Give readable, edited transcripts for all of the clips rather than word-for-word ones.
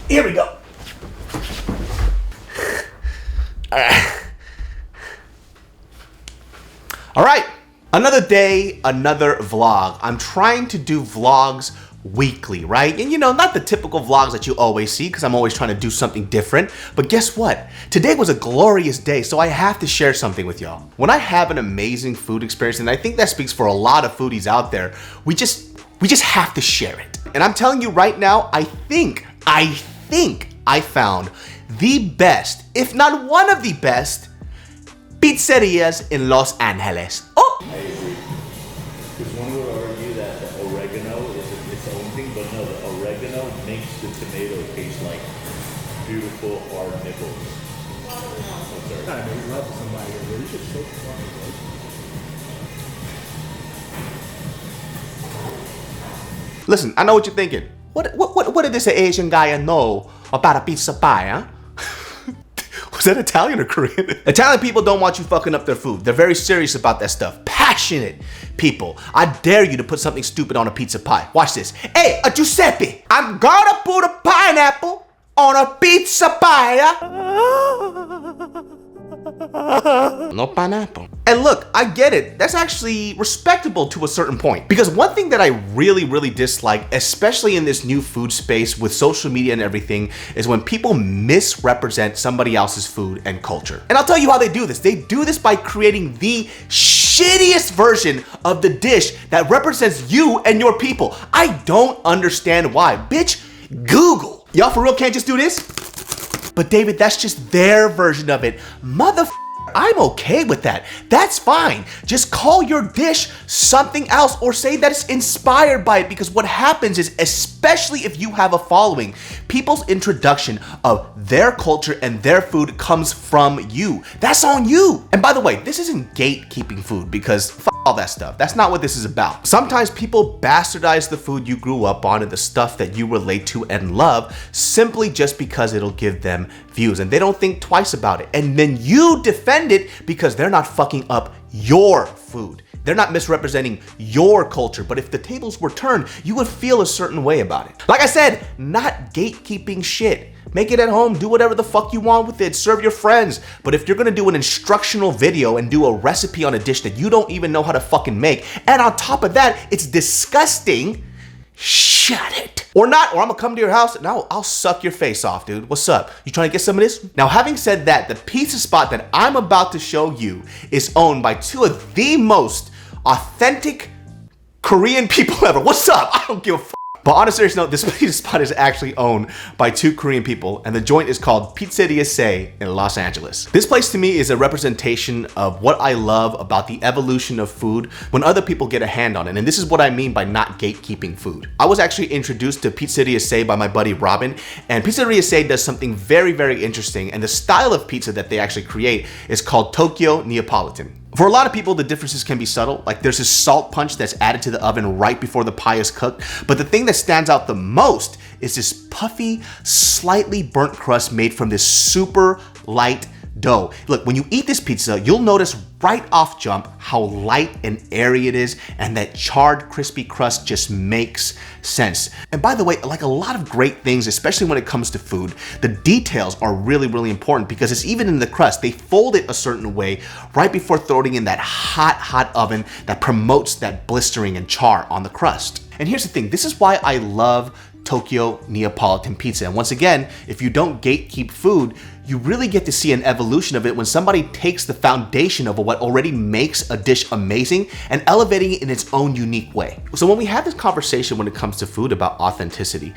Here we go. All right, another day, another vlog. I'm trying to do vlogs weekly, right? And you know, not the typical vlogs that you always see, because I'm always trying to do something different. But guess what? Today was a glorious day, so I have to share something with y'all. When I have an amazing food experience, and I think that speaks for a lot of foodies out there, we just have to share it. And I'm telling you right now, I think I found the best, if not one of the best, pizzerias in Los Angeles. Oh! I agree. Because one would argue that the oregano is its own thing, but no, the oregano makes the tomato taste like beautiful hard nipples. Oh, sorry. I know you love somebody over. You should so funny, bro. Listen, I know what you're thinking. What did this Asian guy know about a pizza pie, huh? Was that Italian or Korean? Italian people don't want you fucking up their food. They're very serious about that stuff. Passionate people. I dare you to put something stupid on a pizza pie. Watch this. Hey, Giuseppe, I'm gonna put a pineapple on a pizza pie. No pineapple. And look, I get it. That's actually respectable to a certain point. Because one thing that I really dislike, especially in this new food space with social media and everything, is when people misrepresent somebody else's food and culture. And I'll tell you how they do this. They do this by creating the shittiest version of the dish that represents you and your people. I don't understand why. Bitch, Google. Y'all for real can't just do this? But David, that's just their version of it. I'm okay with that. That's fine. Just call your dish something else or say that it's inspired by it, because what happens is, especially if you have a following, people's introduction of their culture and their food comes from you. That's on you. And by the way, this isn't gatekeeping food, because all that stuff. That's not what this is about. Sometimes people bastardize the food you grew up on and the stuff that you relate to and love simply just because it'll give them views, and they don't think twice about it. And then you defend it because they're not fucking up your food. They're not misrepresenting your culture. But if the tables were turned, you would feel a certain way about it. Like I said, not gatekeeping shit. Make it at home, do whatever the fuck you want with it, serve your friends. But if you're gonna do an instructional video and do a recipe on a dish that you don't even know how to fucking make, and on top of that, it's disgusting, shut it. Or not, or I'm gonna come to your house and I'll suck your face off, dude. What's up? You trying to get some of this? Now, having said that, the pizza spot that I'm about to show you is owned by two of the most authentic Korean people ever. What's up? I don't give a fuck. But on a serious note, this pizza spot is actually owned by two Korean people, and the joint is called Pizzeria Se in Los Angeles. This place to me is a representation of what I love about the evolution of food when other people get a hand on it. And this is what I mean by not gatekeeping food. I was actually introduced to Pizzeria Se by my buddy Robin, and Pizzeria Se does something very interesting, and the style of pizza that they actually create is called Tokyo Neapolitan. For a lot of people, the differences can be subtle. Like there's this salt punch that's added to the oven right before the pie is cooked. But the thing that stands out the most is this puffy, slightly burnt crust made from this super light dough. Look, when you eat this pizza, you'll notice right off jump how light and airy it is, and that charred, crispy crust just makes sense. And by the way, like a lot of great things, especially when it comes to food, the details are really important, because it's even in the crust. They fold it a certain way right before throwing it in that hot oven that promotes that blistering and char on the crust. And here's the thing, this is why I love Tokyo Neapolitan pizza. And once again, if you don't gatekeep food, you really get to see an evolution of it when somebody takes the foundation of what already makes a dish amazing and elevating it in its own unique way. So when we have this conversation when it comes to food about authenticity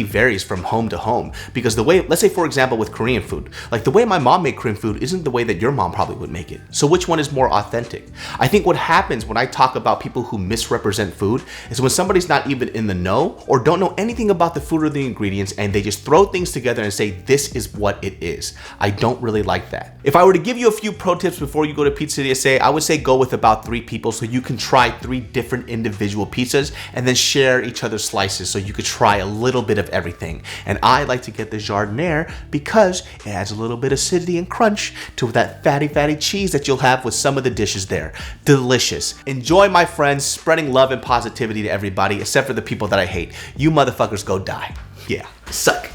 varies from home to home, because the way, let's say for example with Korean food, like the way my mom made Korean food isn't the way that your mom probably would make it. So which one is more authentic? I think what happens when I talk about people who misrepresent food is when somebody's not even in the know or don't know anything about the food or the ingredients, and they just throw things together and say this is what it is. I don't really like that. If I were to give you a few pro tips before you go to Pizzeria Se, I would say go with about 3 people so you can try 3 different individual pizzas and then share each other's slices so you could try a little bit of everything. And I like to get the jardiniere because it adds a little bit of acidity and crunch to that fatty cheese that you'll have with some of the dishes there. Delicious. Enjoy, my friends, spreading love and positivity to everybody except for the people that I hate. You motherfuckers go die. Yeah, suck.